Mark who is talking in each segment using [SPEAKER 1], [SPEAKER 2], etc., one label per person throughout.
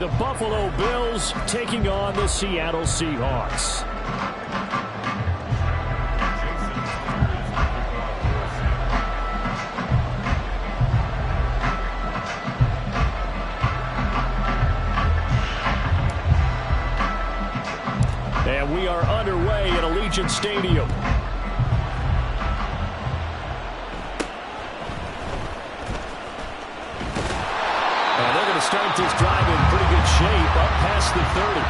[SPEAKER 1] The Buffalo Bills taking on the Seattle Seahawks. And we are underway at Allegiant Stadium. And they're going to start this drive in pretty good shape, up past the 30.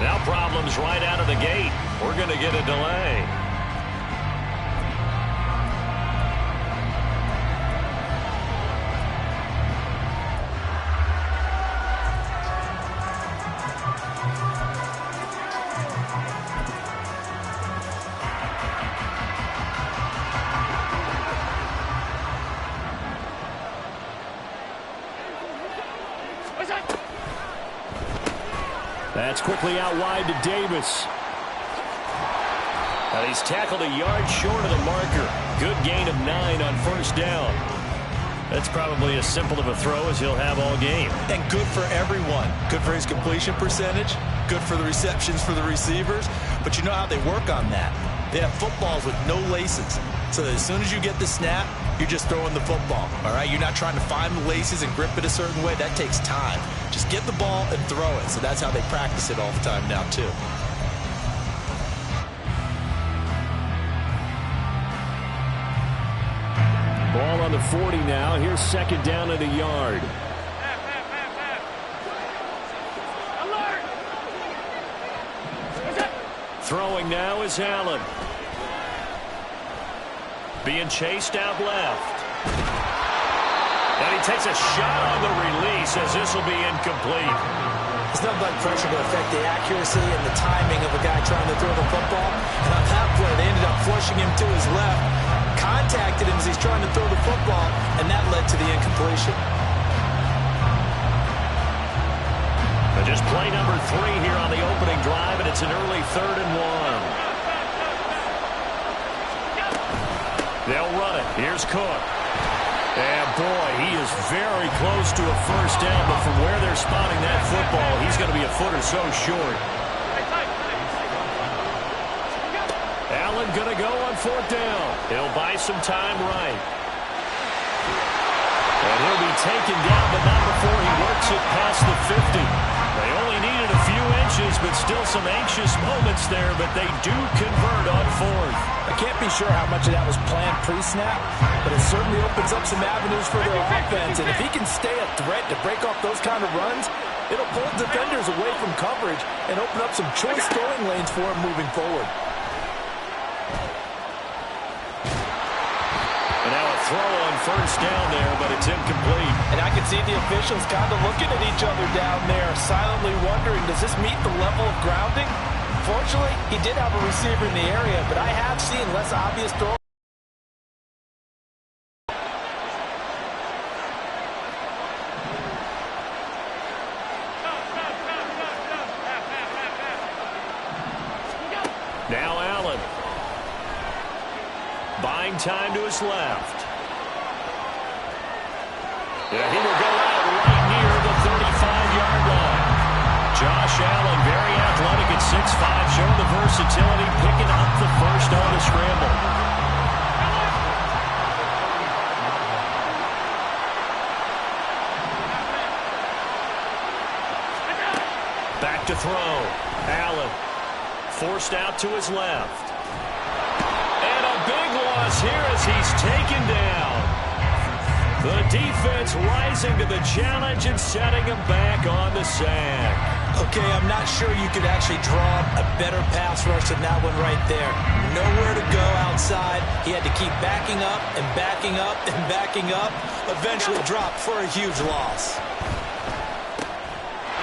[SPEAKER 1] Now problems right out of the gate. We're going to get a delay. That's quickly out wide to Davis. And he's tackled a yard short of the marker. Good gain of 9 on first down. That's probably as simple of a throw as he'll have all game.
[SPEAKER 2] And good for everyone. Good for his completion percentage. Good for the receptions for the receivers. But you know how they work on that. They have footballs with no laces. So that as soon as you get the snap, you're just throwing the football. All right? You're not trying to find the laces and grip it a certain way. That takes time. Just get the ball and throw it. So that's how they practice it all the time now, too.
[SPEAKER 1] Ball on the 40 now. Here's second down at a yard. Throwing now is Allen. Being chased out left. And he takes a shot on the release as this will be incomplete.
[SPEAKER 3] There's no blood pressure to affect the accuracy and the timing of a guy trying to throw the football. And on that play, they ended up flushing him to his left. Contacted him as he's trying to throw the football, and that led to the incompletion.
[SPEAKER 1] But just play number 3 here on the opening drive, and it's an early 3rd and 1. They'll run it. Here's Cook. And boy, he is very close to a first down, but from where they're spotting that football, he's going to be a foot or so short. Allen going to go on 4th down. He'll buy some time right. And he'll be taken down, but not before he works it past the 50. They only needed a few inches, but still some anxious moments there, but they do convert on 4th.
[SPEAKER 3] I can't be sure how much of that was planned pre-snap, but it certainly opens up some avenues for their offense. And if he can stay a threat to break off those kind of runs, it'll pull defenders away from coverage and open up some choice throwing lanes for him moving forward.
[SPEAKER 1] And now a throw on first down there, but it's incomplete.
[SPEAKER 3] And I can see the officials kind of looking at each other down there, silently wondering, does this meet the level of grounding? Fortunately, he did have a receiver in the area, but I have seen less obvious throws.
[SPEAKER 1] Now Allen. Buying time to his left. Yeah, he will go out right near the 35-yard line. Josh Allen, very athletic at 6'5", showing the versatility, picking up the first on the scramble. Back to throw. Allen forced out to his left. And a big loss here as he's taken down. The defense rising to the challenge and setting him back on the sack.
[SPEAKER 3] Okay, I'm not sure you could actually draw a better pass rush than that one right there. Nowhere to go outside. He had to keep backing up and backing up and backing up. Eventually dropped for a huge loss.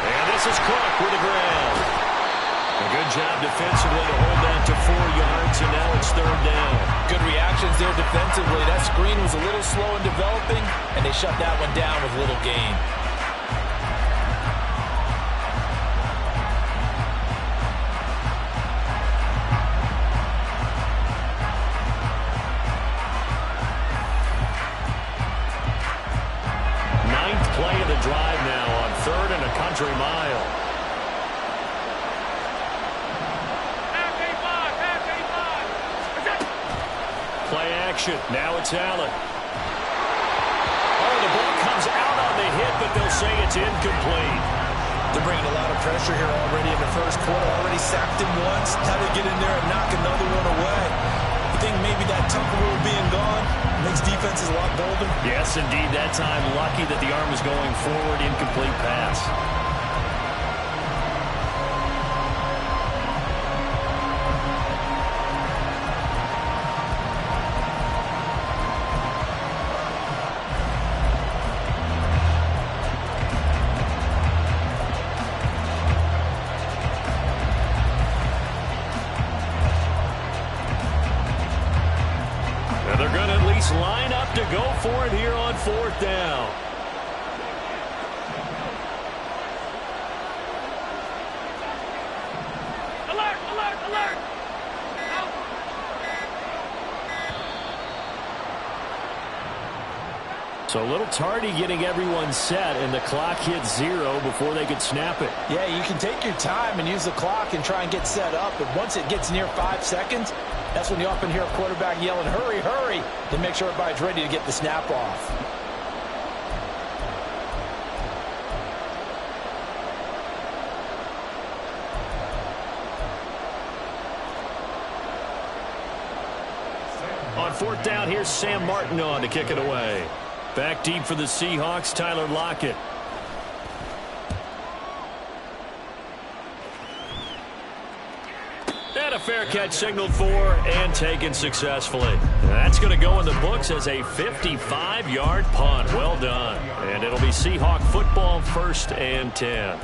[SPEAKER 1] And this is Cook with the ground. A good job defensively to hold that to 4 yards, and now it's 3rd down.
[SPEAKER 3] Good reactions there defensively. That screen was a little slow in developing, and they shut that one down with little gain.
[SPEAKER 1] Play of the drive now on 3rd and a country mile. Play action. Now it's Allen. Oh, the ball comes out on the hit, but they'll say it's incomplete.
[SPEAKER 3] They're bringing a lot of pressure here already in the first quarter. Already sacked him once. How to get in there and knock another one away. I think maybe that Tucker rule being gone makes defenses a lot bolder.
[SPEAKER 1] Yes, indeed. That time, lucky that the arm was going forward. Incomplete pass. They're going to at least line up to go for it here on 4th down.
[SPEAKER 4] Alert, alert, alert! Out.
[SPEAKER 1] So a little tardy getting everyone set, and the clock hit 0 before they could snap it.
[SPEAKER 3] Yeah, you can take your time and use the clock and try and get set up, but once it gets near 5 seconds, that's when you often hear a quarterback yelling, hurry, hurry, to make sure everybody's ready to get the snap off.
[SPEAKER 1] On 4th down, here's Sam Martin on to kick it away. Back deep for the Seahawks, Tyler Lockett. And a fair catch signaled for and taken successfully. That's going to go in the books as a 55-yard punt. Well done. And it'll be Seahawk football, 1st and 10.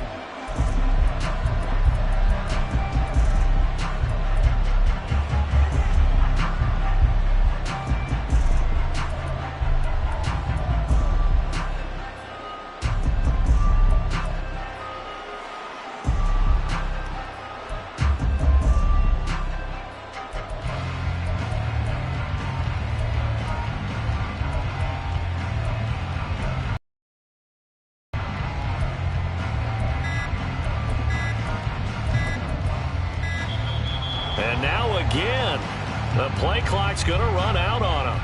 [SPEAKER 1] And now again, the play clock's going to run out on him.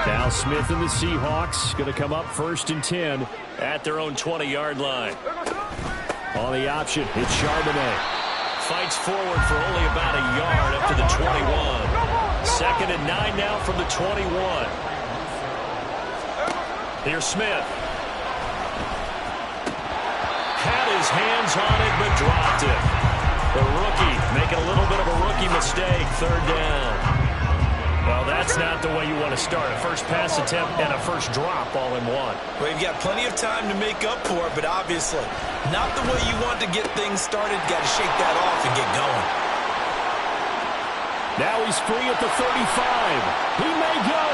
[SPEAKER 1] Now Smith and the Seahawks going to come up 1st and 10 at their own 20-yard line. On the option, it's Charbonnet. Fights forward for only about a yard up to the 21. 2nd and 9 now from the 21. Here's Smith. Had his hands on it, but dropped it. The rookie making a little bit of a rookie mistake. 3rd down. Well, that's not the way you want to start. A first pass attempt and a first drop all in one.
[SPEAKER 3] Well, you've got plenty of time to make up for it, but obviously not the way you want to get things started. Got to shake that off and get going.
[SPEAKER 1] Now he's free at the 35. He may go.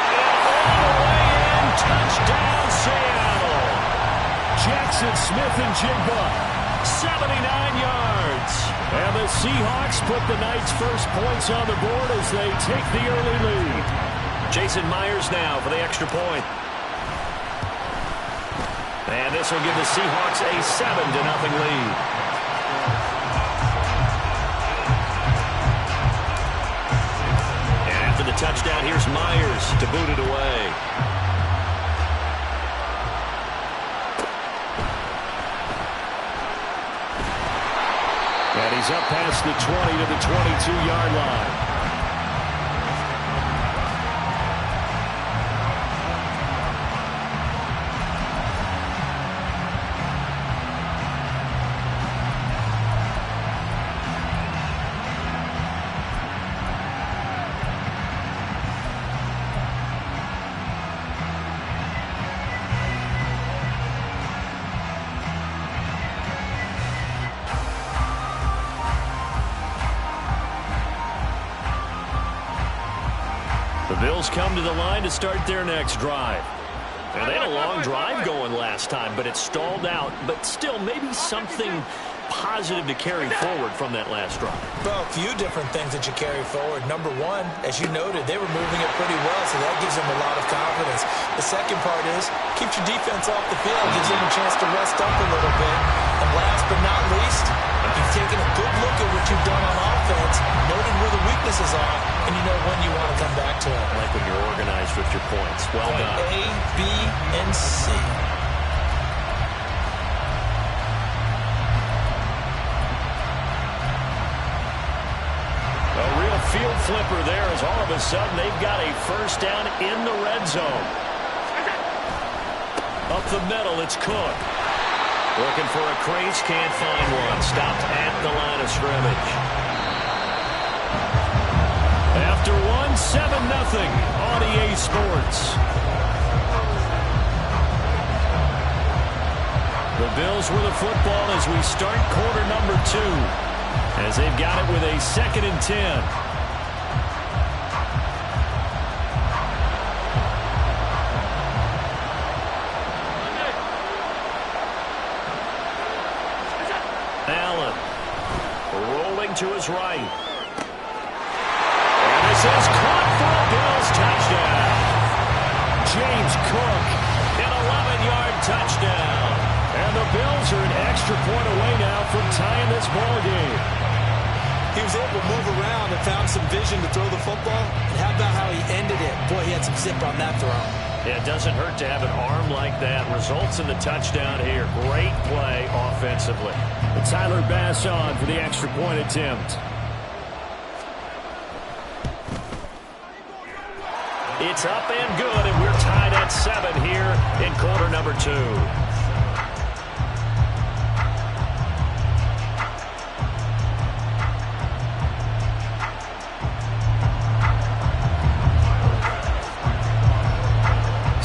[SPEAKER 1] And all the way in. Touchdown, Seattle. Jackson Smith and Jigba. 79 yards. And the Seahawks put the night's first points on the board as they take the early lead. Jason Myers now for the extra point. And this will give the Seahawks a 7-0 lead. And after the touchdown, here's Myers to boot it away. And he's up past the 20 to the 22-yard line. The Bills come to the line to start their next drive. And they had a long drive going last time, but it stalled out. But still, maybe something positive to carry forward from that last drive.
[SPEAKER 3] Well, a few different things that you carry forward. Number one, as you noted, they were moving it pretty well, so that gives them a lot of confidence. The second part is, keeps your defense off the field, gives them a chance to rest up a little bit. And last but not least, you've taken a good look at what you've done on offense, noted where the weaknesses are, and you know when you want to come back to it.
[SPEAKER 1] Like when you're organized with your points. Well done.
[SPEAKER 3] A, B, and C.
[SPEAKER 1] A real field flipper there as all of a sudden they've got a first down in the red zone. Up the middle, it's Cook. Looking for a crease, can't find one. Stopped at the line of scrimmage. After one, 7-0 on EA Sports. The Bills with the football as we start quarter number 2. As they've got it with a 2nd and 10. Allen rolling to his right. And this is caught for a Bills touchdown. James Cook, an 11-yard touchdown. And the Bills are an extra point away now from tying this ball game.
[SPEAKER 3] He was able to move around and found some vision to throw the football. And how about how he ended it? Boy, he had some zip on that throw.
[SPEAKER 1] Yeah, it doesn't hurt to have an arm like that. Results in the touchdown here. Great play offensively. And Tyler Bass on for the extra point attempt. It's up and good, and we're tied at 7 here in quarter number 2.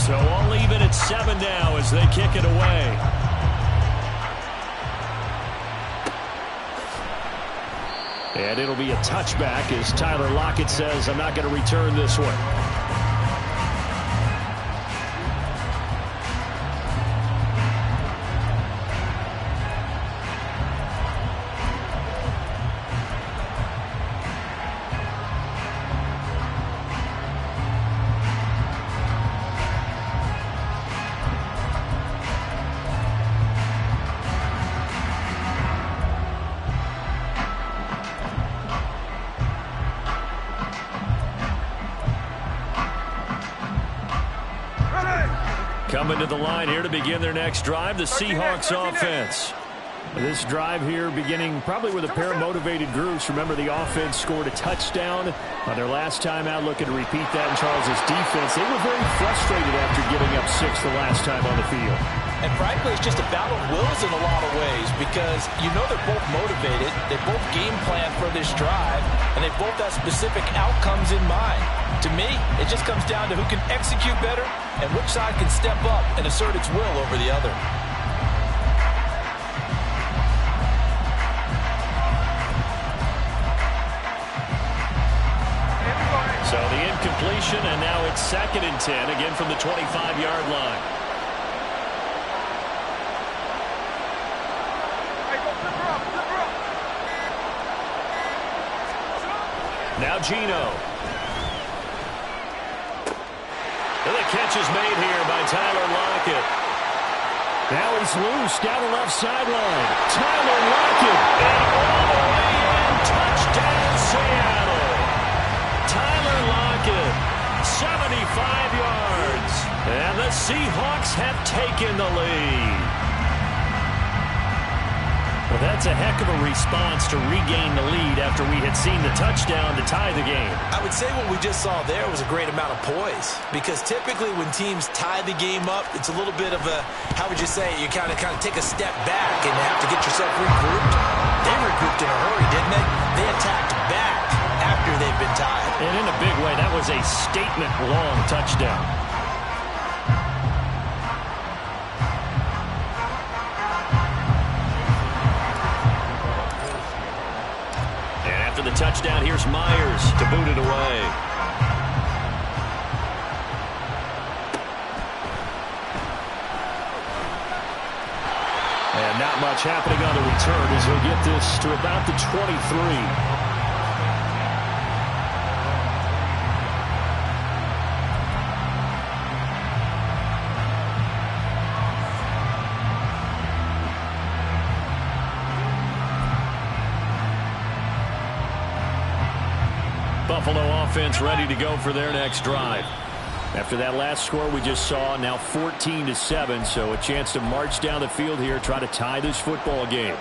[SPEAKER 1] So all even at 7 now as they kick it away. And it'll be a touchback as Tyler Lockett says, I'm not going to return this one. Coming to the line here to begin their next drive, the Seahawks offense. This drive here beginning probably with a pair of motivated groups. Remember, the offense scored a touchdown on their last time out, looking to repeat that in Charles' defense. They were very frustrated after giving up 6 the last time on the field.
[SPEAKER 3] And frankly, it's just a battle of wills in a lot of ways because you know they're both motivated. They both game plan for this drive, and they both have specific outcomes in mind. To me, it just comes down to who can execute better and which side can step up and assert its will over the other.
[SPEAKER 1] So the incompletion, and now it's 2nd and 10, again from the 25-yard line. Now Geno. And the catch is made here by Tyler Lockett. Now he's loose down the left sideline. Tyler Lockett. And all the way in. Touchdown, Seattle. Tyler Lockett, 75 yards. And the Seahawks have taken the lead. Well, that's a heck of a response to regain the lead after we had seen the touchdown to tie the game.
[SPEAKER 2] I would say what we just saw there was a great amount of poise, because typically when teams tie the game up, it's a little bit of a, how would you say, you kind of take a step back and have to get yourself regrouped. They regrouped in a hurry, didn't they? They attacked back after they've been tied.
[SPEAKER 1] And in a big way, that was a statement-long touchdown. The touchdown, here's Myers to boot it away. And not much happening on the return as he'll get this to about the 23. Buffalo offense ready to go for their next drive. After that last score we just saw, now 14-7, so a chance to march down the field here, try to tie this football game.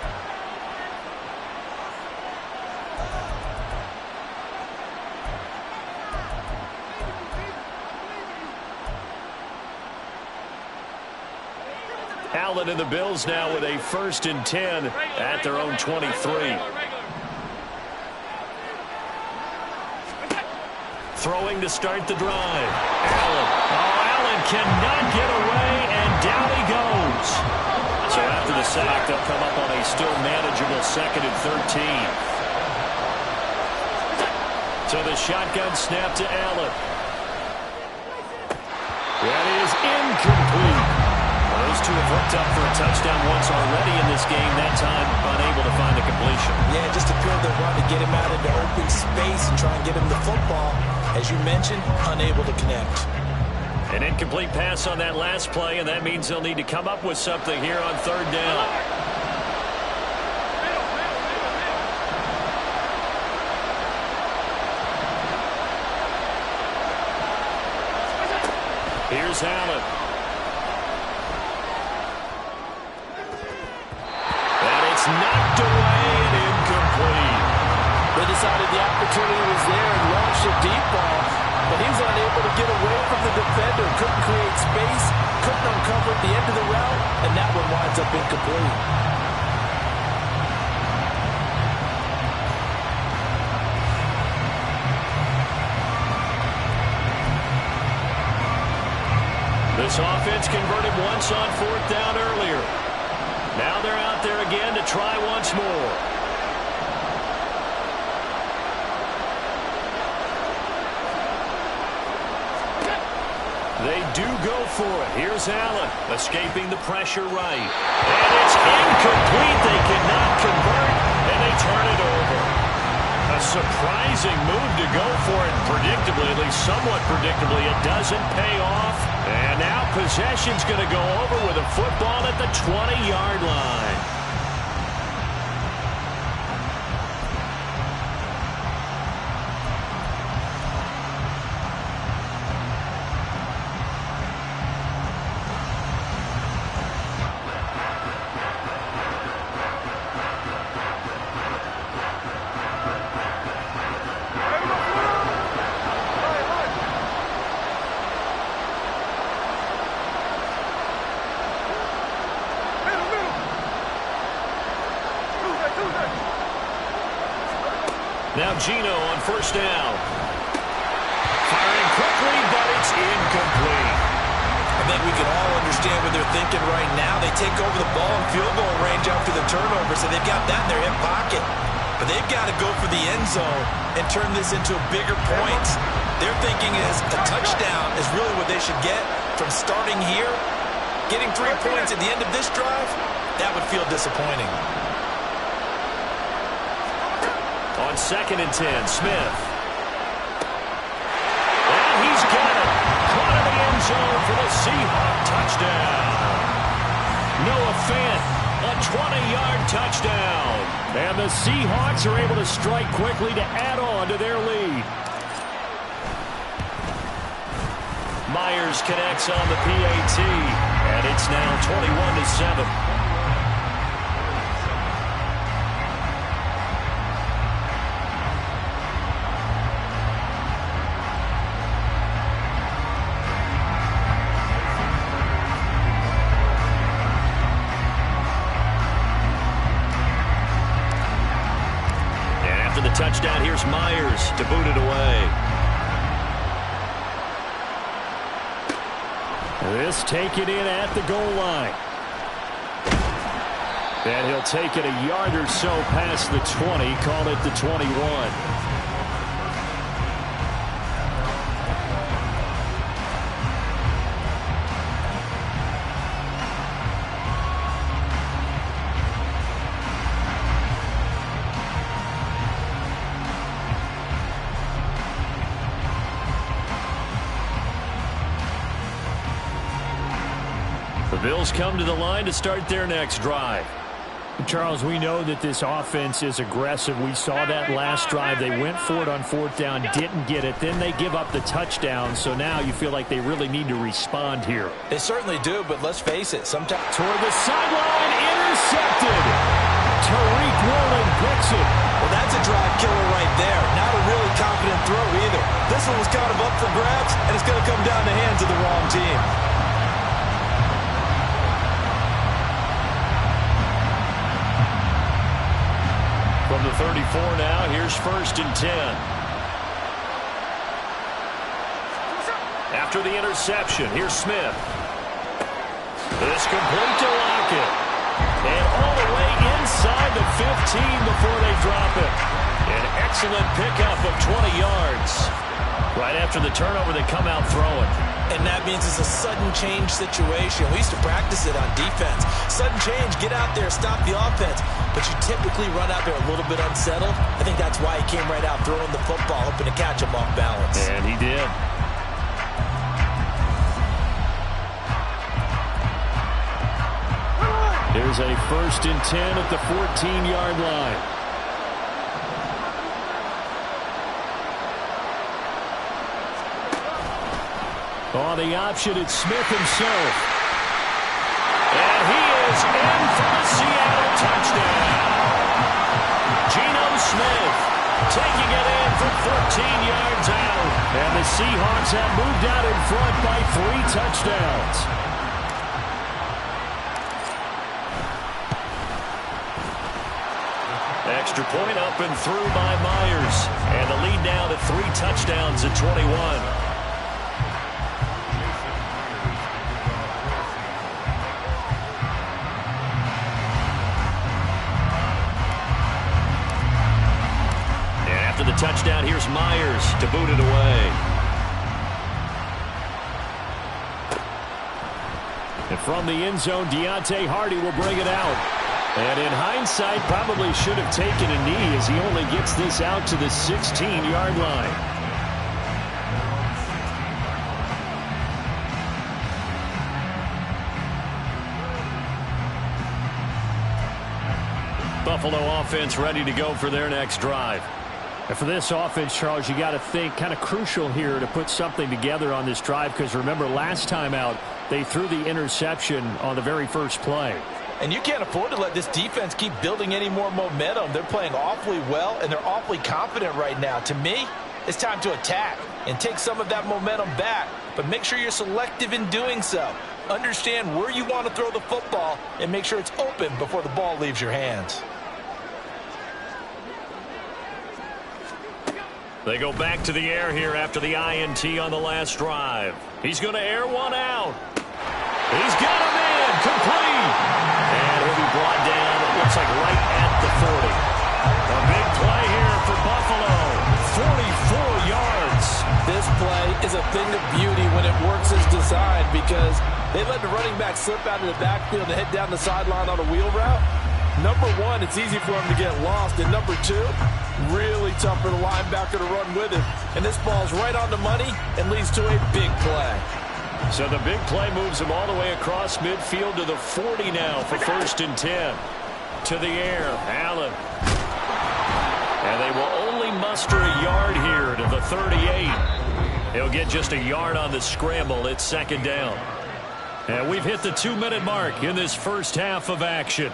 [SPEAKER 1] Allen and the Bills now with a 1st and 10 at their own 23. Throwing to start the drive. Allen. Oh, Allen cannot get away, and down he goes. So after the sack, they'll come up on a still manageable 2nd and 13. So the shotgun snap to Allen. That is incomplete. Well, those two have hooked up for a touchdown once already in this game. That time unable to find the completion.
[SPEAKER 3] Yeah, just appeared to run to get him out into open space and try and get him the football. As you mentioned, unable to connect.
[SPEAKER 1] An incomplete pass on that last play, and that means they'll need to come up with something here on 3rd down. Here's Allen. And it's knocked away and incomplete.
[SPEAKER 3] They decided the opportunity was there and launched a deep ball, but he was unable to get away from the defender. Couldn't create space, couldn't uncover at the end of the route, and that one winds up incomplete.
[SPEAKER 1] This offense converted once on 4th down earlier. Now they're out there again to try once more. They do go for it. Here's Allen, escaping the pressure right. And it's incomplete. They cannot convert, and they turn it over. A surprising move to go for it. Predictably, at least somewhat predictably, it doesn't pay off. And now possession's going to go over with a football at the 20-yard line. Now Gino on 1st down. Firing quickly, but it's incomplete.
[SPEAKER 3] I think we can all understand what they're thinking right now. They take over the ball in field goal range after the turnover, so they've got that in their hip pocket. But they've got to go for the end zone and turn this into bigger points. Their thinking is a touchdown is really what they should get from starting here. Getting 3 points at the end of this drive, that would feel disappointing.
[SPEAKER 1] On 2nd and 10, Smith. And he's got it. Caught in the end zone for the Seahawks touchdown. Noah Fant, a 20-yard touchdown. And the Seahawks are able to strike quickly to add on to their lead. Myers connects on the PAT, and it's now 21-7. Touchdown, here's Myers to boot it away. This taken in at the goal line. And he'll take it a yard or so past the 20, call it the 21. The Bills come to the line to start their next drive.
[SPEAKER 5] Charles, we know that this offense is aggressive. We saw that last drive. They went for it on fourth down, didn't get it. Then they give up the touchdown. So now you feel like they really need to respond here.
[SPEAKER 3] They certainly do, but let's face it. Sometimes
[SPEAKER 1] toward the sideline, intercepted. Tariq Woolen picks it.
[SPEAKER 3] Well, that's a drive killer right there. Not a really confident throw either. This one was kind of up for grabs, and it's going to come down the hands of the wrong team.
[SPEAKER 1] From the 34 now, here's 1st and 10. After the interception, here's Smith. This complete to Lockett. And all the way inside the 15 before they drop it. An excellent pickup of 20 yards. Right after the turnover, they come out throwing.
[SPEAKER 3] And that means it's a sudden change situation. We used to practice it on defense. Sudden change, get out there, stop the offense. But you typically run out there a little bit unsettled. I think that's why he came right out throwing the football, hoping to catch him off balance.
[SPEAKER 1] And he did. Here's a 1st and 10 at the 14-yard line. On the option, it's Smith himself. And he is in for the Seattle touchdown. Geno Smith taking it in from 14 yards out. And the Seahawks have moved out in front by 3 touchdowns. Extra point up and through by Myers. And the lead now to 3 touchdowns at 21. The touchdown, here's Myers to boot it away. And from the end zone, Deontay Hardy will bring it out. And in hindsight, probably should have taken a knee as he only gets this out to the 16-yard line. Buffalo offense ready to go for their next drive.
[SPEAKER 5] And for this offense, Charles, you got to think kind of crucial here to put something together on this drive, because remember last time out they threw the interception on the very first play.
[SPEAKER 3] And you can't afford to let this defense keep building any more momentum. They're playing awfully well, and they're awfully confident right now. To me, it's time to attack and take some of that momentum back, but make sure you're selective in doing so. Understand where you want to throw the football and make sure it's open before the ball leaves your hands.
[SPEAKER 1] They go back to the air here after the INT on the last drive. He's going to air one out. He's got him in. Complete. And he'll be brought down, it looks like right at the 40. A big play here for Buffalo. 44 yards.
[SPEAKER 3] This play is a thing of beauty when it works as designed, because they let the running back slip out of the backfield and head down the sideline on a wheel route. Number one, it's easy for him to get lost. And number two, really tough for the linebacker to run with him. And this ball's right on the money and leads to a big play.
[SPEAKER 5] So the big play moves him all the way across midfield to the 40 now for 1st and 10. To the air, Allen. And they will only muster a yard here to the 38. He'll get just a yard on the scramble. It's 2nd down. And we've hit the 2-minute mark in this first half of action.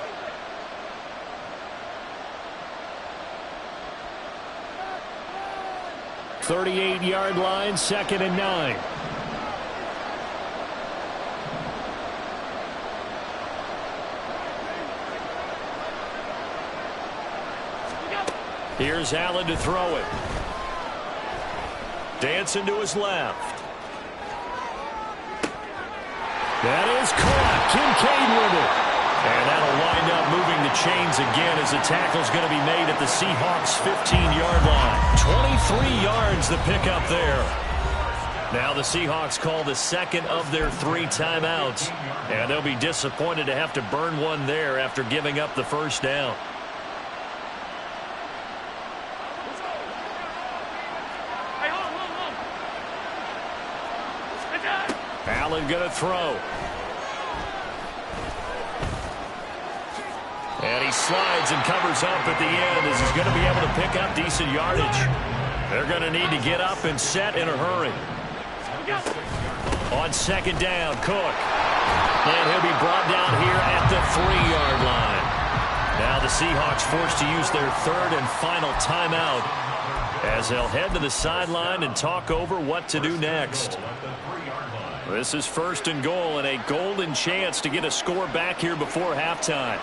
[SPEAKER 5] .38-yard line, 2nd and 9. Here's Allen to throw it. Dancing to his left. That is caught. Kincaid with it. And that'll wind up moving the chains again as the tackle's going to be made at the Seahawks' 15-yard line. 23 yards the pickup there. Now the Seahawks call the second of their 3 timeouts. And they'll be disappointed to have to burn one there after giving up the first down. Allen going to throw. And he slides and covers up at the end as he's going to be able to pick up decent yardage. They're going to need to get up and set in a hurry. On 2nd down, Cook. And he'll be brought down here at the 3-yard line. Now the Seahawks forced to use their 3rd and final timeout as they'll head to the sideline and talk over what to do next. This is 1st and goal and a golden chance to get a score back here before halftime.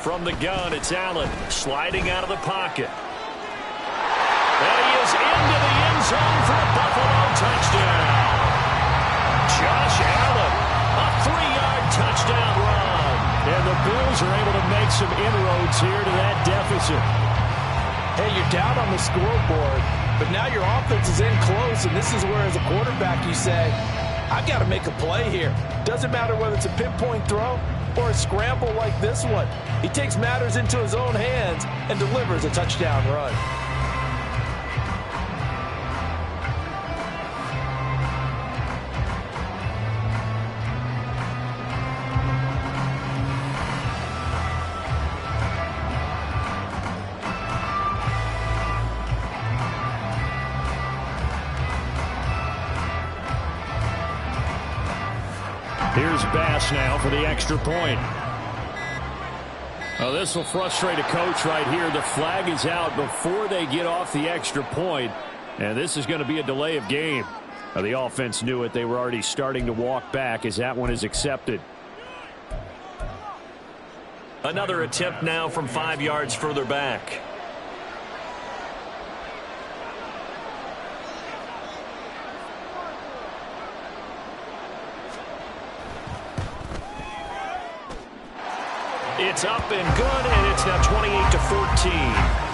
[SPEAKER 5] From the gun, it's Allen sliding out of the pocket. And he is into the end zone for a Buffalo touchdown. Josh Allen, a 3-yard touchdown run. And the Bills are able to make some inroads here to that deficit.
[SPEAKER 3] Hey, you're down on the scoreboard, but now your offense is in close, and this is where, as a quarterback, you say, I've got to make a play here. Doesn't matter whether it's a pinpoint throw or a scramble like this one. He takes matters into his own hands and delivers a touchdown run.
[SPEAKER 5] Here's Bass now for the extra point. Oh, this will frustrate a coach right here. The flag is out before they get off the extra point, and this is going to be a delay of game. Now, the offense knew it. They were already starting to walk back as that one is accepted. Another attempt now from 5 yards further back. It's up and good, and it's now 28-14.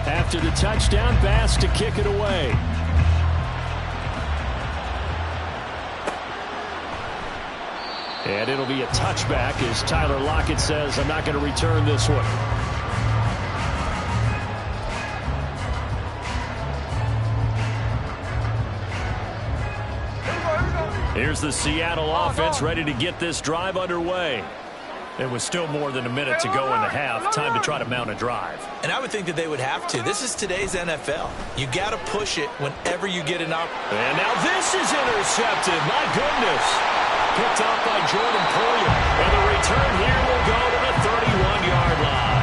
[SPEAKER 5] After the touchdown, Bass to kick it away. And it'll be a touchback as Tyler Lockett says, I'm not going to return this one. Here's the Seattle offense ready to get this drive underway. There was still more than a minute to go in the half. Time to try to mount a drive.
[SPEAKER 2] And I would think that they would have to. This is today's NFL. You got to push it whenever you get an opportunity.
[SPEAKER 5] And now this is intercepted. My goodness. Picked off by Jordan Poyer. And the return here will go to the 31-yard line.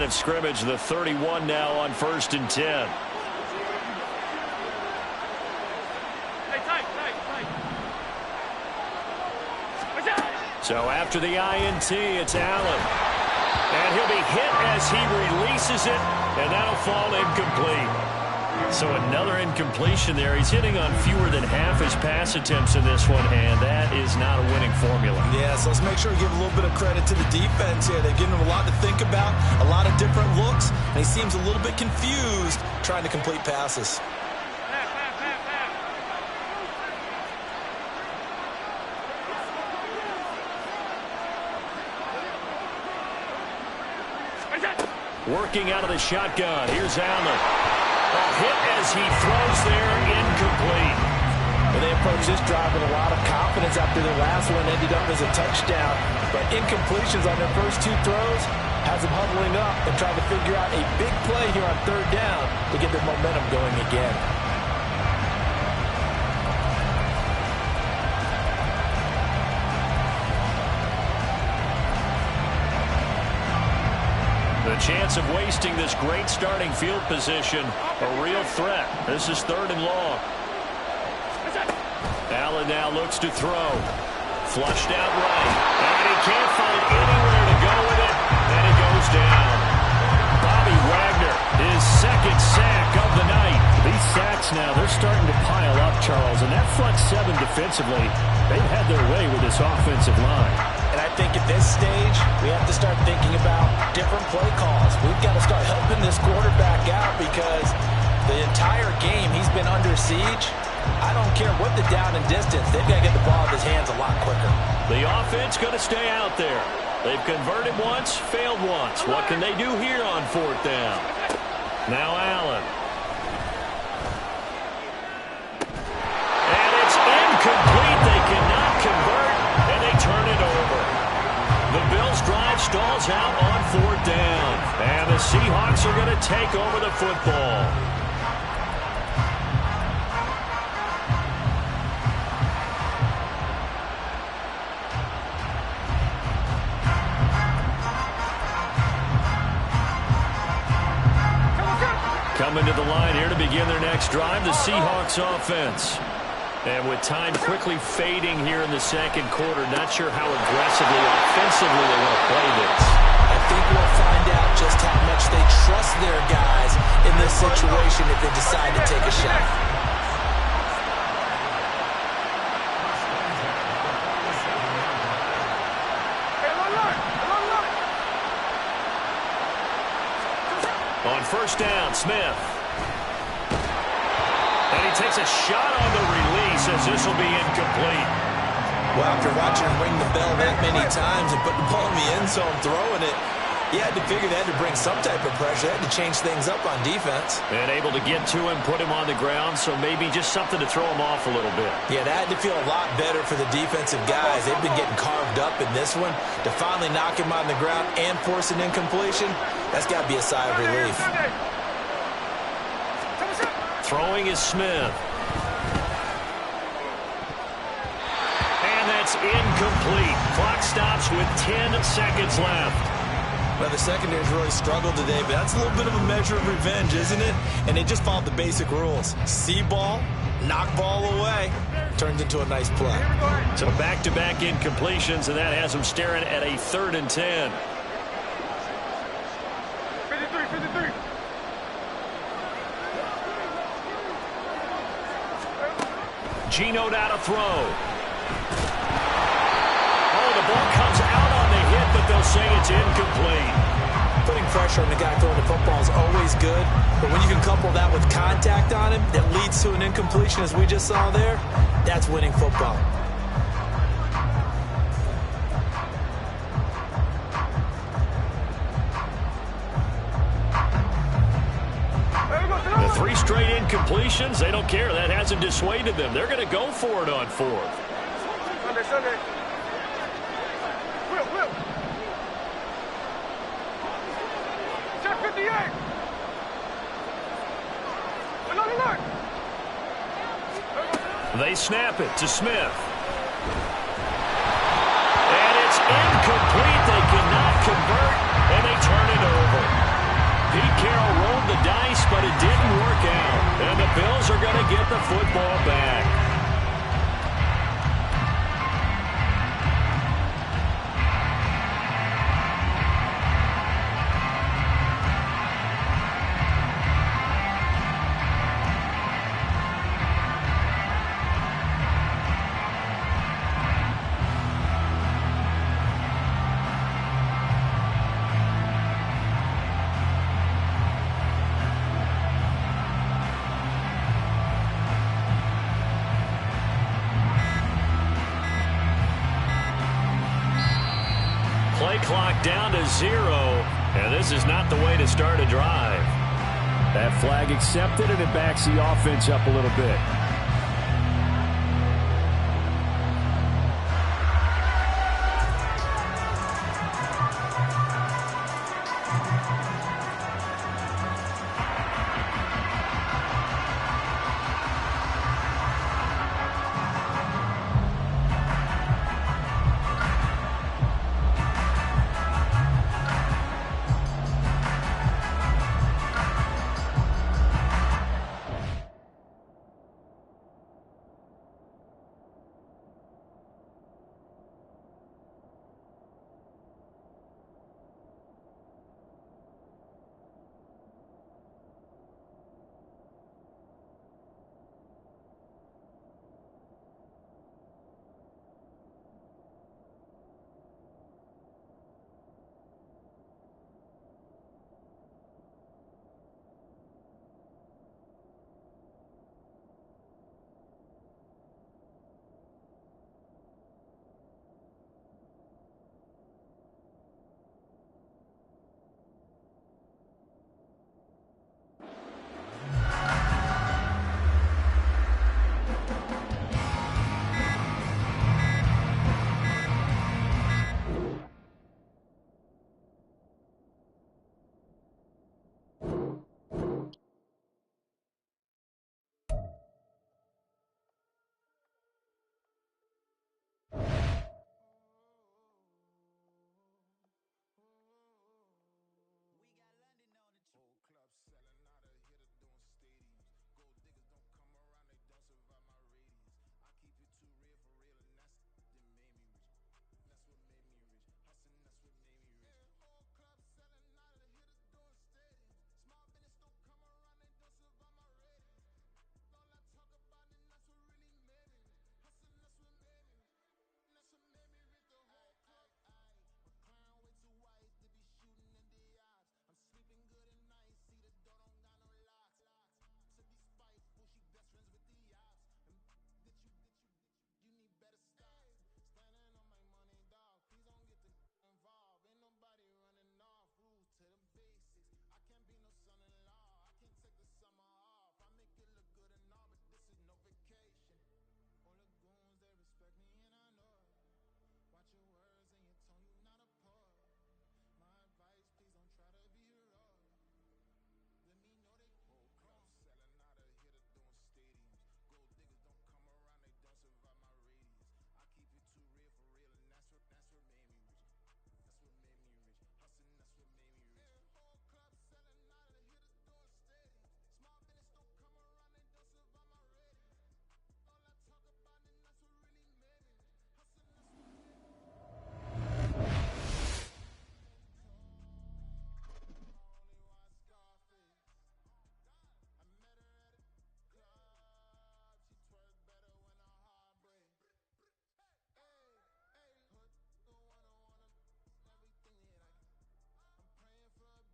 [SPEAKER 5] line of scrimmage. The 31 now on 1st and 10. So after the INT, it's Allen. And he'll be hit as he releases it, and that'll fall incomplete. So another incompletion there. He's hitting on fewer than half his pass attempts in this one, and that is not a winning formula.
[SPEAKER 2] Yeah, so let's make sure we give a little bit of credit to the defense here. They've given him a lot to think about, a lot of different looks, and he seems a little bit confused trying to complete passes.
[SPEAKER 5] Working out of the shotgun. Here's Allen. A hit as he throws there, incomplete.
[SPEAKER 3] Well, they approach this drive with a lot of confidence after their last one ended up as a touchdown. But incompletions on their first two throws has them huddling up and trying to figure out a big play here on 3rd down to get their momentum going again.
[SPEAKER 5] The chance of wasting this great starting field position, a real threat. This is 3rd and long. Allen now looks to throw. Flushed out right. And he can't find anywhere to go with it. And it goes down. Bobby Wagner, his 2nd sack of the night. These sacks now, they're starting to pile up, Charles. And that front 7 defensively, they've had their way with this offensive line.
[SPEAKER 3] And I think at this stage, we have to start thinking about different play calls. We've got to start helping this quarterback out because the entire game he's been under siege. I don't care what the down and distance. They've got to get the ball in his hands a lot quicker.
[SPEAKER 5] The offense going to stay out there. They've converted once, failed once. What can they do here on 4th down? Now Allen. And it's incomplete. They cannot convert, and they turn it over. The Bills' drive stalls out on 4th down. And the Seahawks are going to take over the football. Coming to the line here to begin their next drive, the Seahawks offense. And with time quickly fading here in the 2nd quarter, not sure how aggressively, offensively they want to play this.
[SPEAKER 2] I think we'll find out just how much they trust their guys in this situation if they decide to take a shot.
[SPEAKER 5] On 1st down, Smith. And he takes a shot on the release as this will be incomplete.
[SPEAKER 2] Well, after watching him ring the bell that many times and put the ball in the end zone, throwing it, you had to figure they had to bring some type of pressure. They had to change things up on defense.
[SPEAKER 5] And able to get to him, put him on the ground, so maybe just something to throw him off a little bit.
[SPEAKER 2] Yeah, that had to feel a lot better for the defensive guys. They've been getting carved up in this one. To finally knock him on the ground and force an incompletion, that's got to be a sigh of relief.
[SPEAKER 5] Throwing is Smith. And that's incomplete. Clock stops with 10 seconds left.
[SPEAKER 2] Well, the secondary's really struggled today, but that's a little bit of a measure of revenge, isn't it? And they just followed the basic rules. See ball, knock ball away, turns into a nice play.
[SPEAKER 5] So back-to-back incompletions, and that has them staring at a 3rd and 10.
[SPEAKER 4] 53.
[SPEAKER 5] Geno now to throw. Oh, the ball comes out on the hit, but they'll say it's incomplete.
[SPEAKER 2] Putting pressure on the guy throwing the football is always good, but when you can couple that with contact on him that leads to an incompletion, as we just saw there, that's winning football.
[SPEAKER 5] The 3 straight incompletions, they don't care. That hasn't dissuaded them. They're going to go for it on 4th.
[SPEAKER 4] Sunday. Will. Check 58. Alert.
[SPEAKER 5] They snap it to Smith. And it's incomplete. They cannot convert, and they turn it over. Bills are going to get the football back. Play clock down to 0, and this is not the way to start a drive. That flag accepted, and it backs the offense up a little bit.